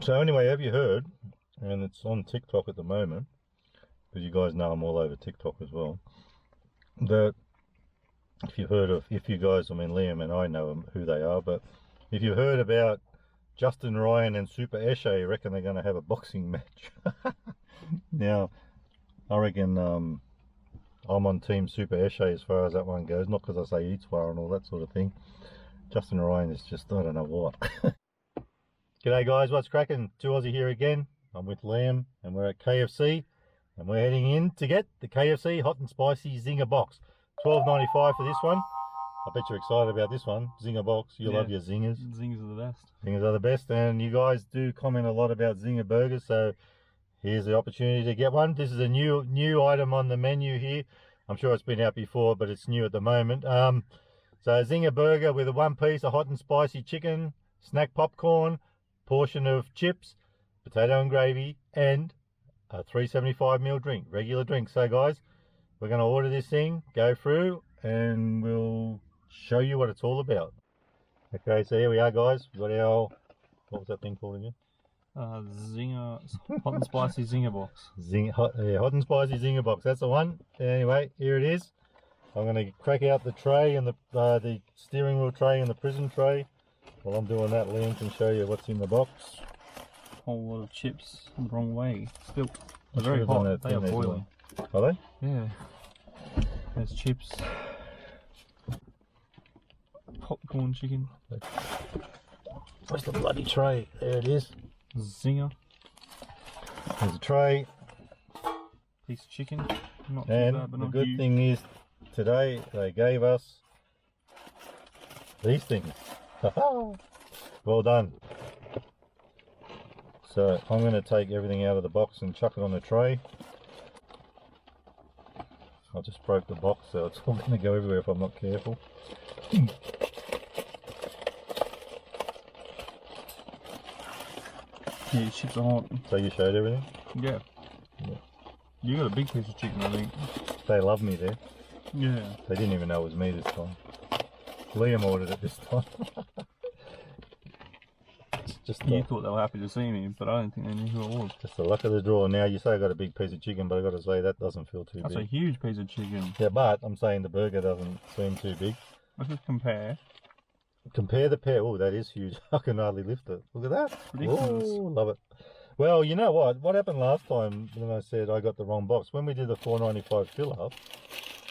So anyway, have you heard, and it's on TikTok at the moment, because you guys know I'm all over TikTok as well, that if you've heard of, if you guys, I mean Liam and I know who they are, but if you've heard about Justin Ryan and Super Eshe, I reckon they're going to have a boxing match. Now, I reckon I'm on team Super Eshe as far as that one goes, not because I say eats well and all that sort of thing. Justin Ryan is just, I don't know what. G'day guys, what's cracking? 2Aussie here again. I'm with Liam and we're at KFC and we're heading in to get the KFC hot and spicy Zinger box. $12.95 for this one. I bet you're excited about this one. Zinger box, you love your Zingers. Zingers are the best. Zingers are the best, and you guys do comment a lot about Zinger burgers, so here's the opportunity to get one. This is a new item on the menu here. I'm sure it's been out before, but it's new at the moment. So a Zinger burger with a one piece of hot and spicy chicken, snack popcorn, portion of chips, potato and gravy, and a 375ml drink, regular drink. So guys, we're going to order this thing, go through, and we'll show you what it's all about. Okay, so here we are guys. We've got our, what was that thing called again? Zinger, hot and spicy Zinger box. Hot and spicy Zinger box, that's the one. Anyway, here it is. I'm going to crack out the tray and the steering wheel tray and the prison tray. While I'm doing that, Liam can show you what's in the box. Whole lot of chips the wrong way, spilt. They're very hot, they are boiling. Are they? Yeah. There's chips. Popcorn chicken. Where's the bloody tray? There it is. Zinger. There's a tray. Piece of chicken. Not too And bad, but the not good huge. thing is, today they gave us these things. Well done. So I'm going to take everything out of the box and chuck it on the tray. I just broke the box, so it's all going to go everywhere if I'm not careful. Yeah, chips are hot. So you showed everything? Yeah. You got a big piece of chicken, I think. They love me there. Yeah. They didn't even know it was me this time. Liam ordered it this time. It's just You thought they were happy to see me, but I don't think they knew who it was. just the luck of the draw. Now you say I got a big piece of chicken, but I got to say that doesn't feel too That's big. a huge piece of chicken. Yeah, but I'm saying the burger doesn't seem too big. Let's just compare. Compare the pair. Oh, that is huge. I can hardly lift it. Look at that. Ridiculous. Oh, love it. Well, you know what? What happened last time when I said I got the wrong box? When we did the $4.95 fill up,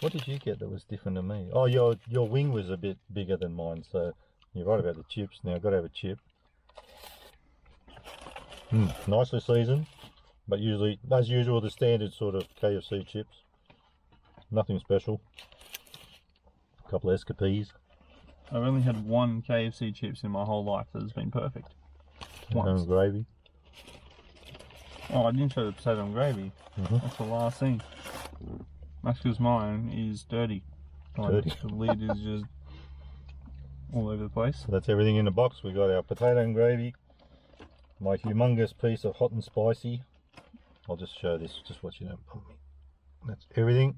what did you get that was different to me? Oh, your wing was a bit bigger than mine, so you're right about the chips. Now I've got to have a chip. Nicely seasoned, but usually, as usual, the standard sort of KFC chips. Nothing special. A couple of escapees. I've only had one KFC chips in my whole life that has been perfect. Once. And gravy. Oh, I didn't show the potato and gravy. That's the last thing. That's because mine is dirty. Dirty. The lid is just all over the place. So that's everything in the box. We got our potato and gravy, my humongous piece of hot and spicy. I'll just show this, just watch you don't pump me. That's everything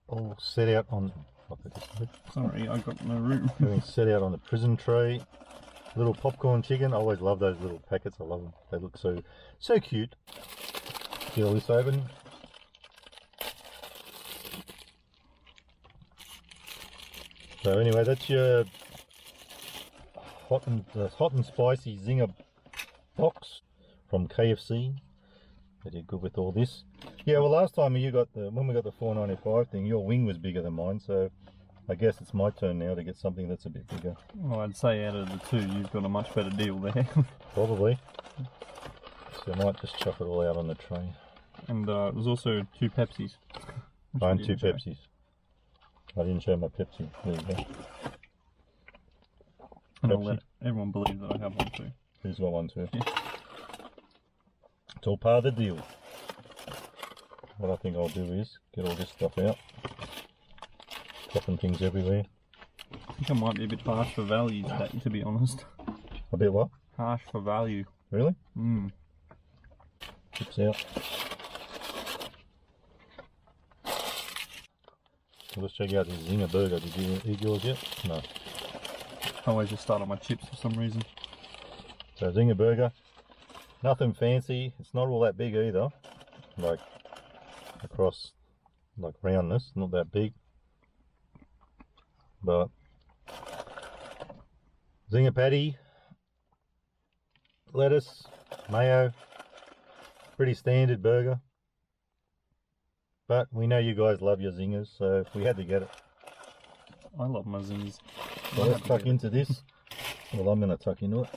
all set out on. Sorry, I got no room. Everything set out on the prison tray. Little popcorn chicken. I always love those little packets. I love them. They look so cute. Peel this open. So anyway, that's your hot and spicy Zinger box from KFC. They did good with all this. Yeah, well, last time when we got the $4.95 thing, your wing was bigger than mine, so I guess it's my turn now to get something that's a bit bigger. Well, I'd say out of the two, you've got a much better deal there. Probably. So I might just chuck it all out on the tray. And it was also 2 Pepsis. And 2 Pepsis. I didn't show my Pepsi. There you go. And I'll let everyone believe that I have one too. He's got one too. Yeah. It's all part of the deal. What I think I'll do is get all this stuff out. Popping things everywhere. I think I might be a bit harsh for value today, to be honest. A bit what? Harsh for value. Really? Chips out. So let's check out this Zinger burger. Did you eat yours yet? No. I always just start on my chips for some reason. So Zinger burger. Nothing fancy. It's not all that big either. Like across, like roundness, not that big. But Zinger patty, lettuce, mayo, pretty standard burger. But we know you guys love your zingers, so we had to get it. I love my zingers. So let's tuck into this. Well, I'm going to tuck into it.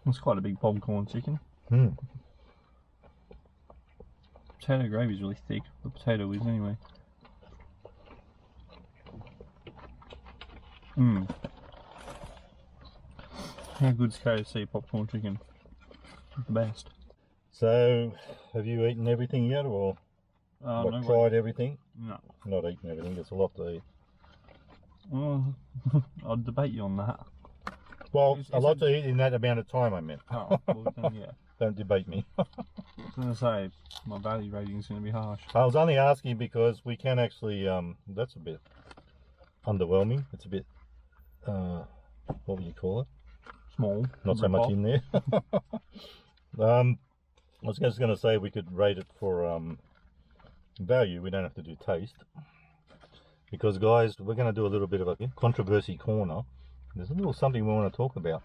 It's quite a big popcorn chicken. Mm. Potato gravy is really thick. The potato is anyway. Mmm. How good's KFC popcorn chicken? The best. So, have you eaten everything yet, or No tried everything? No. Not eaten everything. It's a lot to eat. Well, I'll debate you on that. Well, a lot to eat in that amount of time, I meant. Oh, well, then, yeah. Don't debate me. I was going to say, my value rating is going to be harsh. I was only asking because we can actually, that's a bit underwhelming. It's a bit, what would you call it? Small. Not so much in there. I was just going to say we could rate it for value. We don't have to do taste. Because, guys, we're going to do a little bit of a controversy corner. There's a little something we want to talk about.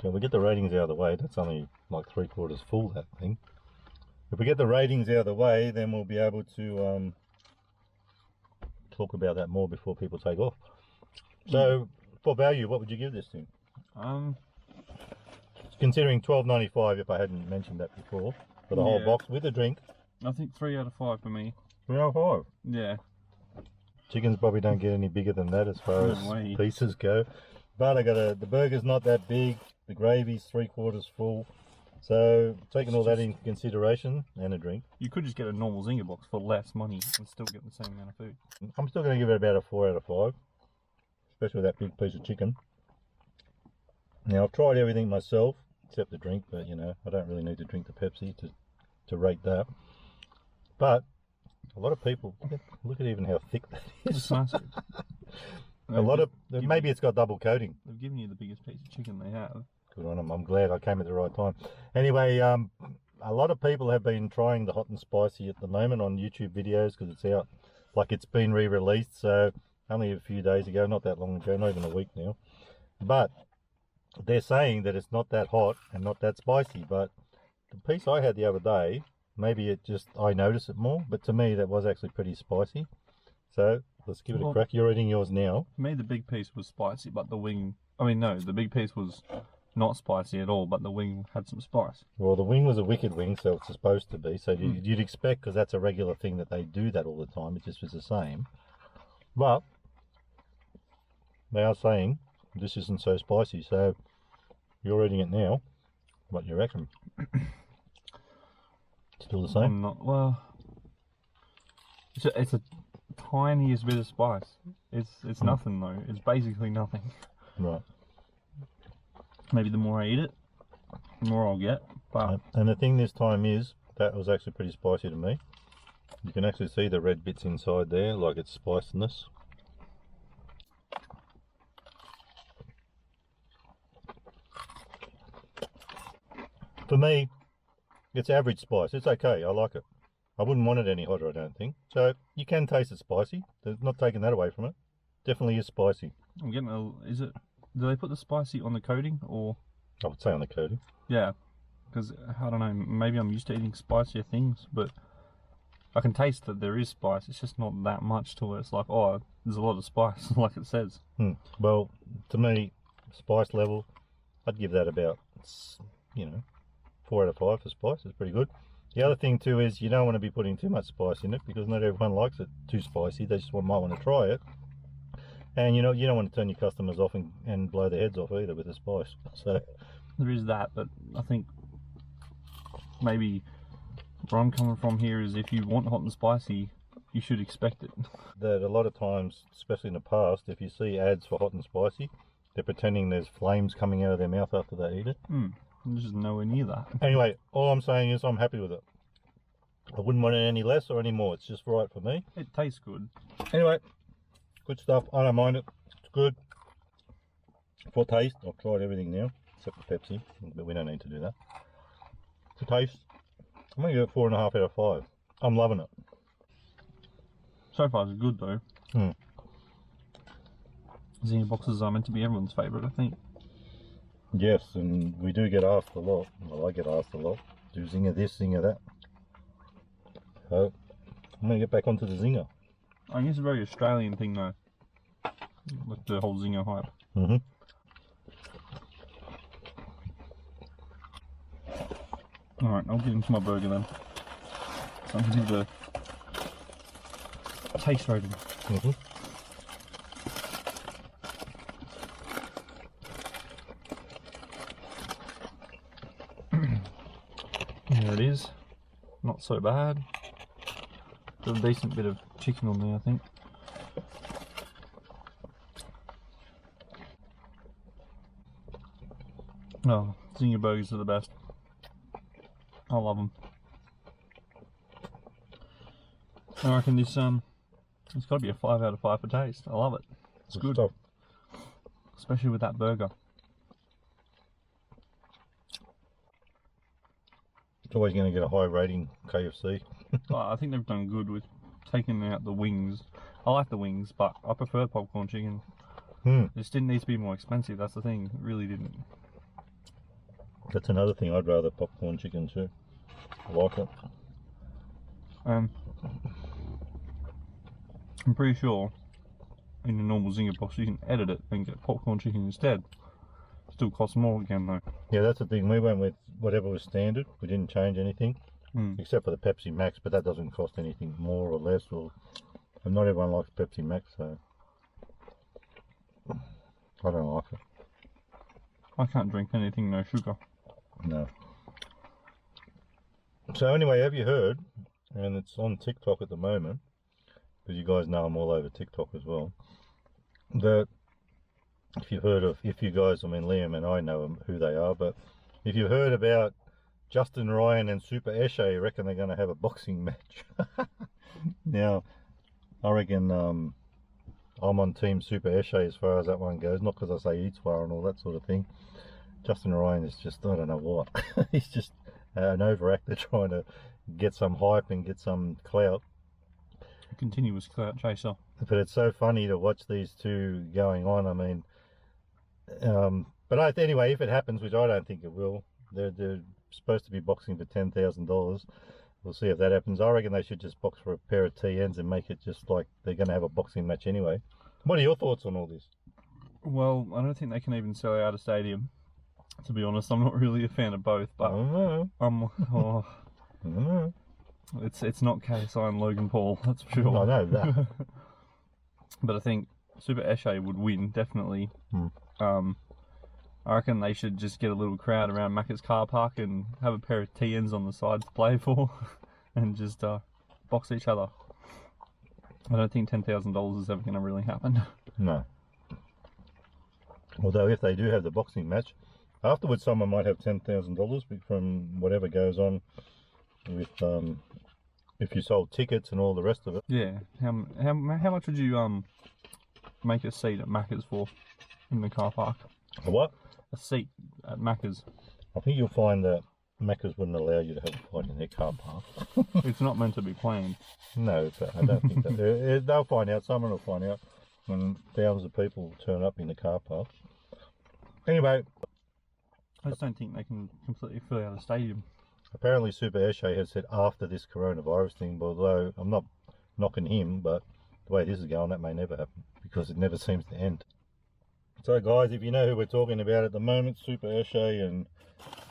So we get the ratings out of the way. That's only like 3/4 full, that thing. If we get the ratings out of the way, then we'll be able to talk about that more before people take off. So, for value, what would you give this thing? Considering $12.95, if I hadn't mentioned that before, for the whole box with a drink. I think 3 out of 5 for me. 3 out of 5. Yeah. Chickens probably don't get any bigger than that as far as pieces go. But I got the burger's not that big. The gravy's 3/4 full. So taking all that into consideration, and a drink. You could just get a normal Zinger box for less money and still get the same amount of food. I'm still going to give it about a 4 out of 5. Especially with that big piece of chicken. Now I've tried everything myself, except the drink. But you know, I don't really need to drink the Pepsi to rate that. But a lot of people, look at even how thick that is. It's massive. Maybe it's got double coating. They've given you the biggest piece of chicken they have. Good on them. I'm glad I came at the right time. Anyway, a lot of people have been trying the hot and spicy at the moment on YouTube videos because it's out, like it's been re-released. So only a few days ago, not that long ago, not even a week now. But they're saying that it's not that hot and not that spicy. But the piece I had the other day, maybe I notice it more, but to me that was actually pretty spicy. So let's give it a crack. You're eating yours now. For me, the big piece was spicy, but the wing, the big piece was not spicy at all, but the wing had some spice. Well, the wing was a wicked wing, so it's supposed to be. So you'd expect, because that's a regular thing that they do that all the time. It just was the same. But they are saying this isn't so spicy. So you're eating it now. What do you reckon? Still the same? I'm not, well, it's a tiniest bit of spice. It's nothing though. It's basically nothing. Right. Maybe the more I eat it, the more I'll get. But and the thing this time is that was actually pretty spicy to me. You can actually see the red bits inside there, like it's spiciness. For me, it's average spice. It's okay. I like it. I wouldn't want it any hotter, I don't think. So you can taste it spicy. They're not taking that away from it. Definitely is spicy. I'm getting do they put the spicy on the coating or? I would say on the coating. Yeah, because I don't know. Maybe I'm used to eating spicier things, but I can taste that there is spice. It's just not that much to it. It's like, oh, there's a lot of spice, like it says. Well, to me, spice level, I'd give that about, 4 out of 5 for spice. It's pretty good. The other thing too is you don't want to be putting too much spice in it because not everyone likes it too spicy. They just might want to try it. And you don't want to turn your customers off and blow their heads off either with the spice. So there is that, but I think maybe where I'm coming from here is if you want hot and spicy, you should expect it. That a lot of times, especially in the past, if you see ads for hot and spicy, they're pretending there's flames coming out of their mouth after they eat it. I'm just nowhere near that. Anyway, all I'm saying is I'm happy with it. I wouldn't want it any less or any more. It's just right for me. It tastes good. Anyway, good stuff. I don't mind it. It's good. For taste, I've tried everything now except for Pepsi, but we don't need to do that. For taste, I'm going to give it 4.5 out of 5. I'm loving it. So far, it's good though. Zinger boxes are meant to be everyone's favourite, I think. Yes, and we do get asked a lot. Well, I get asked a lot. Do Zinger this, Zinger that. So, I'm going to get back onto the Zinger. I think it's a very Australian thing though, with the whole Zinger hype. Alright, I'll get into my burger then. So I'm going to give it a taste rating. There it is. Not so bad. Got a decent bit of chicken on there, I think. Oh, Zinger burgers are the best. I love them. I reckon this it's got to be a 5 out of 5 for taste. I love it. It's good stuff. Especially with that burger. It's always going to get a high rating, KFC. I think they've done good with taking out the wings. I like the wings, but I prefer popcorn chicken. This didn't need to be more expensive, that's the thing. It really didn't. That's another thing, I'd rather popcorn chicken too. I like it. I'm pretty sure in the normal Zinger box you can edit it and get popcorn chicken instead. Still costs more again though. Yeah, that's the thing. We went with whatever was standard. We didn't change anything except for the Pepsi Max, but that doesn't cost anything more or less. And not everyone likes Pepsi Max, so I don't like it. I can't drink anything no sugar. No. So anyway, have you heard, and it's on TikTok at the moment, because you guys know I'm all over TikTok as well, that if you've heard of, if you guys, I mean Liam and I know who they are, but if you've heard about Justin Ryan and Super Eshe, you reckon they're going to have a boxing match. Now, I reckon I'm on team Super Eshe as far as that one goes, not because I say eats well and all that sort of thing. Justin Ryan is just, I don't know what, he's just an overactor trying to get some hype and get some clout. A continuous clout chaser. But it's so funny to watch these two going on. I mean, but anyway, if it happens, which I don't think it will, they're supposed to be boxing for $10,000. We'll see if that happens. I reckon they should just box for a pair of TNs and make it just like they're going to have a boxing match anyway. What are your thoughts on all this? Well, I don't think they can even sell out a stadium. To be honest, I'm not really a fan of both, but I don't know. I don't know. It's not KSI and Logan Paul, that's for sure. I know that. But I think Super Eshe would win, definitely. I reckon they should just get a little crowd around Macca's car park and have a pair of TNs on the side to play for and just box each other. I don't think $10,000 is ever going to really happen. No. Although if they do have the boxing match, afterwards someone might have $10,000 from whatever goes on with if you sold tickets and all the rest of it. Yeah. How much would you make a seat at Macca's for in the car park? A what? A seat at Macca's. I think you'll find that Macca's wouldn't allow you to have a fight in their car park. It's not meant to be planned. No, but I don't think that. They'll find out. Someone will find out when thousands of people turn up in the car park. Anyway, I just don't think they can completely fill out a stadium. apparently Super Eshe has said after this coronavirus thing, although I'm not knocking him, but the way this is going, that may never happen because it never seems to end. So guys, if you know who we're talking about at the moment, Super Eshe and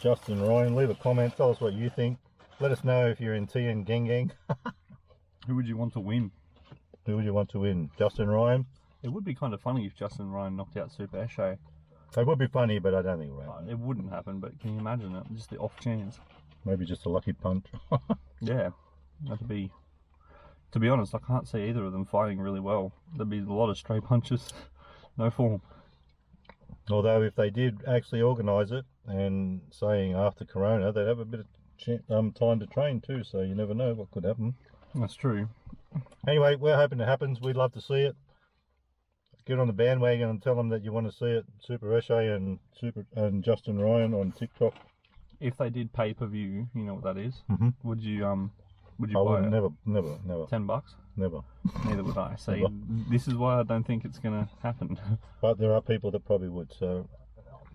Justin Ryan, leave a comment, tell us what you think. Let us know if you're in TN Gang Gang. Who would you want to win? Who would you want to win? Justin Ryan? It would be kind of funny if Justin Ryan knocked out Super Eshe. It would be funny, but I don't think it will happen. It wouldn't happen, but can you imagine it? Just the off chance. Maybe just a lucky punch. Yeah, that'd be... To be honest, I can't see either of them fighting really well. There'd be a lot of stray punches. No form. Although if they did actually organise it and saying after Corona, they'd have a bit of time to train too, so you never know what could happen. That's true. Anyway, we're hoping it happens. We'd love to see it. Get on the bandwagon and tell them that you want to see it. Super Eshe and Justin Ryan on TikTok. If they did pay-per-view, you know what that is. Mm-hmm. Would you I buy it? never. $10? Never. Neither would I. See, Never. this is why I don't think it's gonna happen. But there are people that probably would. So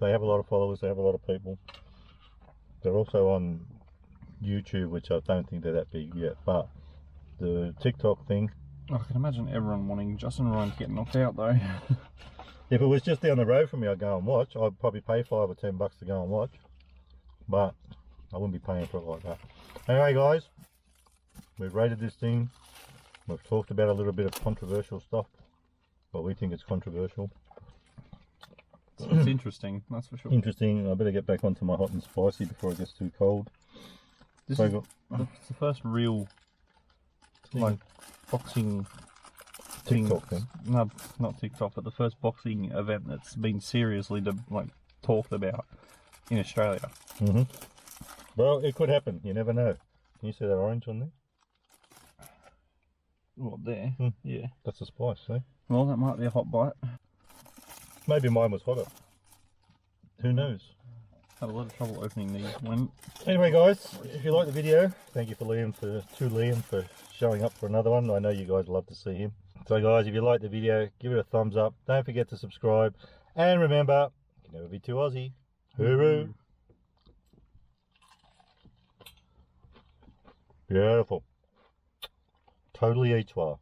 they have a lot of followers. They have a lot of people. They're also on YouTube, which I don't think they're that big yet. But the TikTok thing. I can imagine everyone wanting Justin Ryan to get knocked out though. If it was just down the road from me, I'd go and watch. I'd probably pay $5 or $10 to go and watch. But I wouldn't be paying for it like that. Anyway, guys, we've rated this thing. We've talked about a little bit of controversial stuff, but we think it's controversial. It's interesting, that's for sure. Interesting. I better get back onto my hot and spicy before it gets too cold. This So is it's the first real, like, boxing TikTok thing. No, not TikTok, but the first boxing event that's been seriously talked about in Australia. Mm-hmm. Well, it could happen. You never know. Can you see that orange on there? What, there? Yeah. That's a spice, see? Well, that might be a hot bite. Maybe mine was hotter. Who knows? Had a lot of trouble opening these when... Anyway, guys, if you like the video, thank you to Liam for showing up for another one. I know you guys love to see him. So, guys, if you like the video, give it a thumbs up. Don't forget to subscribe. And remember, you can never be too Aussie. Hooroo! Beautiful. Totally Eachwa.